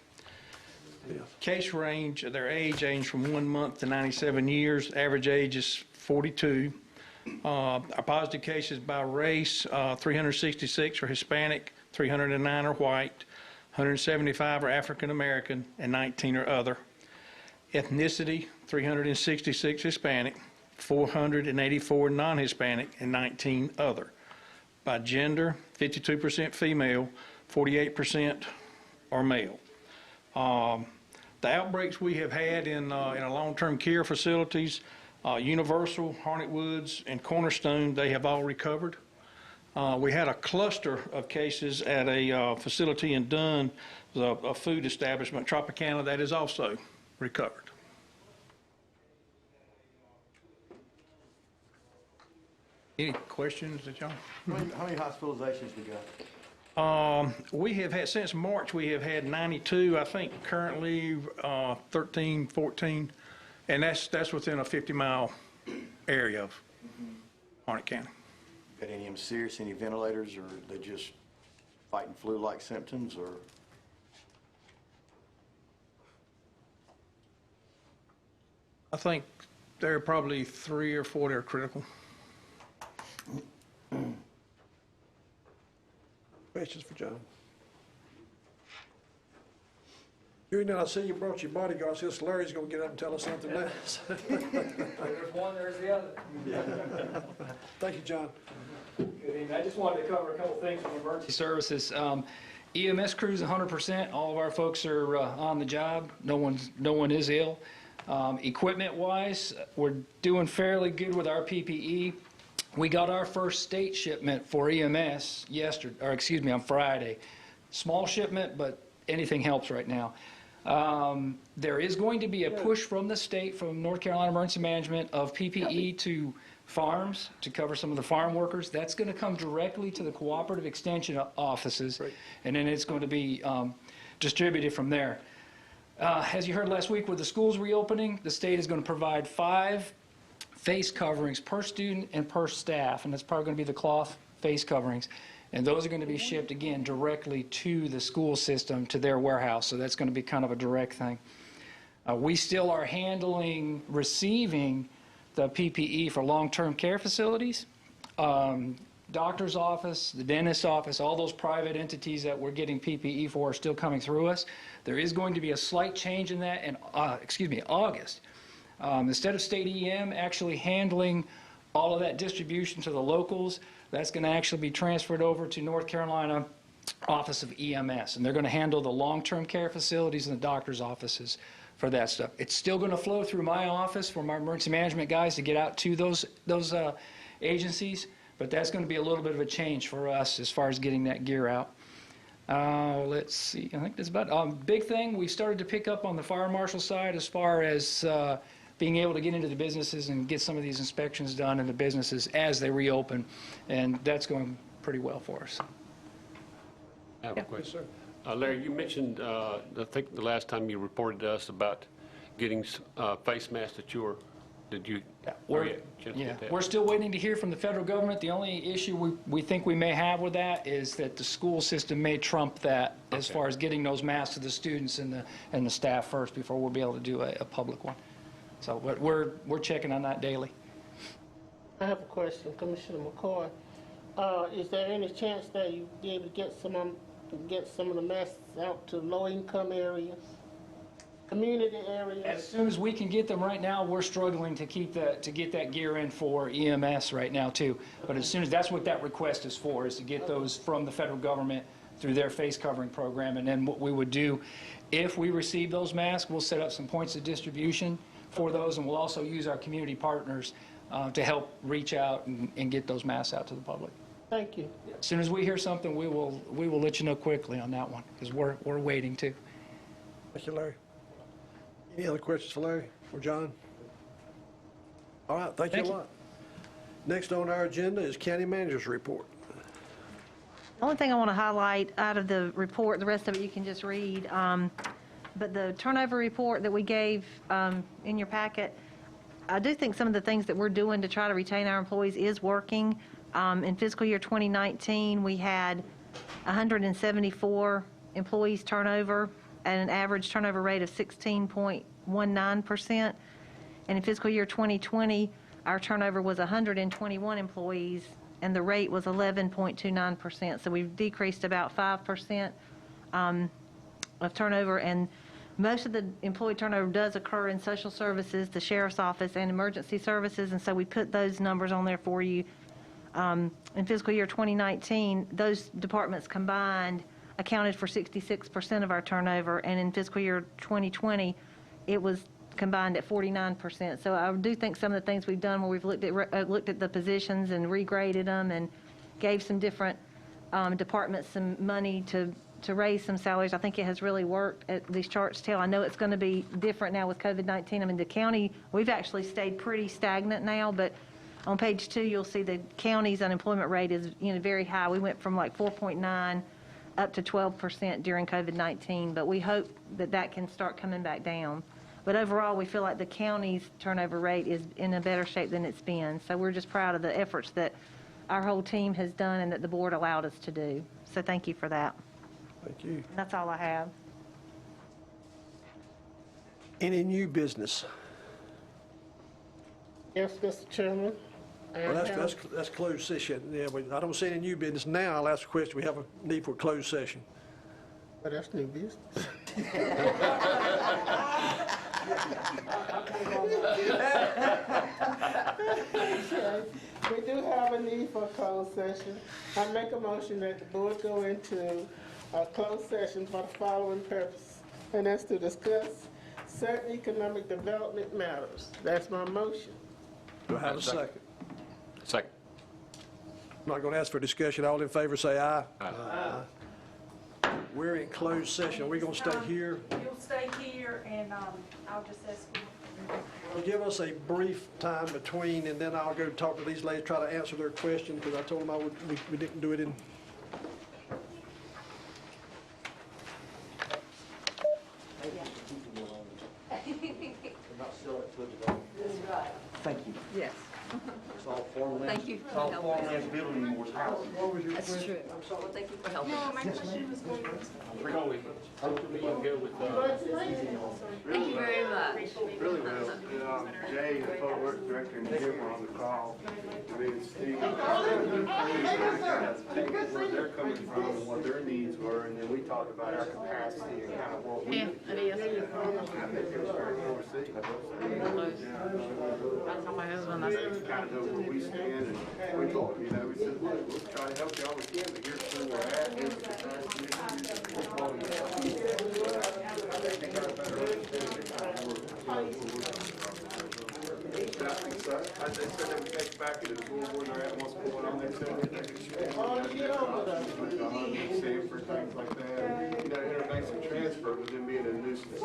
R: Case range, their age range from 1 month to 97 years. Average age is 42. Our positive cases by race, 366 are Hispanic, 309 are white, 175 are African American, and 19 are other. Ethnicity, 366 Hispanic, 484 non-Hispanic, and 19 other. By gender, 52% female, 48% are male. The outbreaks we have had in our long-term care facilities, Universal, Harnett Woods, and Cornerstone, they have all recovered. We had a cluster of cases at a facility in Dunn, a food establishment, Tropicana, that is also recovered. Any questions that y'all?
D: How many hospitalizations we got?
R: We have had, since March, we have had 92, I think currently 13, 14, and that's within a 50-mile area of Harnett County.
D: Got any of them serious, any ventilators, or they just fighting flu-like symptoms, or?
R: I think there are probably 3 or 4 that are critical.
C: Questions for John? Hearing none, I see you brought your bodyguards. This Larry's going to get up and tell us something now.
S: There's one, there's the other.
C: Thank you, John.
S: Good evening. I just wanted to cover a couple things from emergency services. EMS crews 100%. All of our folks are on the job. No one is ill. Equipment-wise, we're doing fairly good with our PPE. We got our first state shipment for EMS on Friday. Small shipment, but anything helps right now. There is going to be a push from the state, from North Carolina Emergency Management, of PPE to farms to cover some of the farm workers. That's going to come directly to the cooperative extension offices, and then it's going to be distributed from there. As you heard last week, with the schools reopening, the state is going to provide 5 face coverings per student and per staff, and that's probably going to be the cloth face coverings. And those are going to be shipped, again, directly to the school system, to their warehouse, so that's going to be kind of a direct thing. We still are receiving the PPE for long-term care facilities, doctor's office, the dentist's office, all those private entities that we're getting PPE for are still coming through us. There is going to be a slight change in that in, August. Instead of state EM actually handling all of that distribution to the locals, that's going to actually be transferred over to North Carolina Office of EMS, and they're going to handle the long-term care facilities and the doctor's offices for that stuff. It's still going to flow through my office for my emergency management guys to get out to those agencies, but that's going to be a little bit of a change for us as far as getting that gear out. Let's see, I think that's about big thing. We started to pick up on the fire marshal side as far as being able to get into the businesses and get some of these inspections done in the businesses as they reopen, and that's going pretty well for us.
B: I have a question. Larry, you mentioned, I think the last time you reported to us about getting face masks that did you?
S: We're still waiting to hear from the federal government. The only issue we think we may have with that is that the school system may trump that as far as getting those masks to the students and the staff first before we'll be able to do a public one. So, but we're checking on that daily.
A: I have a question, Commissioner McCoy. Is there any chance that you'd be able to get some of the masks out to low-income areas, community areas?
S: As soon as we can get them. Right now, we're struggling to get that gear in for EMS right now too. But as soon as that's what that request is for, is to get those from the federal government through their face covering program. And then what we would do, if we receive those masks, we'll set up some points of distribution for those, and we'll also use our community partners to help reach out and get those masks out to the public.
A: Thank you.
S: As soon as we hear something, we will let you know quickly on that one, because we're waiting too.
C: Thank you, Larry. Any other questions for Larry or John? All right, thank you a lot. Next on our agenda is County Manager's Report.
E: The only thing I want to highlight out of the report, the rest of it you can just read, but the turnover report that we gave in your packet, I do think some of the things that we're doing to try to retain our employees is working. In fiscal year 2019, we had 174 employees turnover at an average turnover rate of 16.19%. And in fiscal year 2020, our turnover was 121 employees, and the rate was 11.29%. So we've decreased about 5% of turnover, and most of the employee turnover does occur in social services, the sheriff's office, and emergency services, and so we put those numbers on there for you. In fiscal year 2019, those departments combined accounted for 66% of our turnover, and in fiscal year 2020, it was combined at 49%. So I do think some of the things we've done where we've looked at the positions and regraded them and gave some different departments some money to raise some salaries, I think it has really worked. These charts tell. I know it's going to be different now with COVID-19. I mean, the county, we've actually stayed pretty stagnant now, but on page 2, you'll see the county's unemployment rate is very high. We went from like 4.9 up to 12% during COVID-19, but we hope that that can start coming back down. But overall, we feel like the county's turnover rate is in a better shape than it's been. So we're just proud of the efforts that our whole team has done and that the board allowed us to do. So thank you for that.
C: Thank you.
E: That's all I have.
C: Any new business?
A: Yes, Mr. Chairman.
C: Well, that's closed session. Yeah, I don't see any new business now. I'll ask a question. We have a need for a closed session.
A: But that's new business. We do have a need for a closed session. I make a motion that the board go into a closed session for the following purpose, and that's to discuss certain economic development matters. That's my motion.
C: Do I have a second?
B: Second.
C: I'm not going to ask for discussion. All in favor say aye. Aye. We're in closed session. Are we going to stay here?
F: You'll stay here, and I'll just ask you.
C: Give us a brief time between, and then I'll go talk to these ladies, try to answer their question, because I told them we didn't do it in.
D: Thank you.
N: Yes.
D: It's all farmland.
N: Thank you.
D: It's all farmland building anymore.
N: That's true. Well, thank you for helping.
J: No, my question was going to.
B: We're going with, go with,
N: Thank you very much.
Q: Really well. Jay, the public works director, and Jim were on the call. Me and Steve. Where they're coming from and what their needs were, and then we talked about our capacity and kind of what we.
O: Yeah, it is.
Q: I think it was very well received.
O: I told my husband, I said,
Q: Kind of know where we stand, and we thought, we said, look, we'll try to help you all we can, but here's where we're at, here's the capacity, here's the quality of life. I think our better understanding of how we're as they said, they would take back to the school where they're at, what's going on, they said they could expand. For things like that, interbank transfer with them being a nuisance.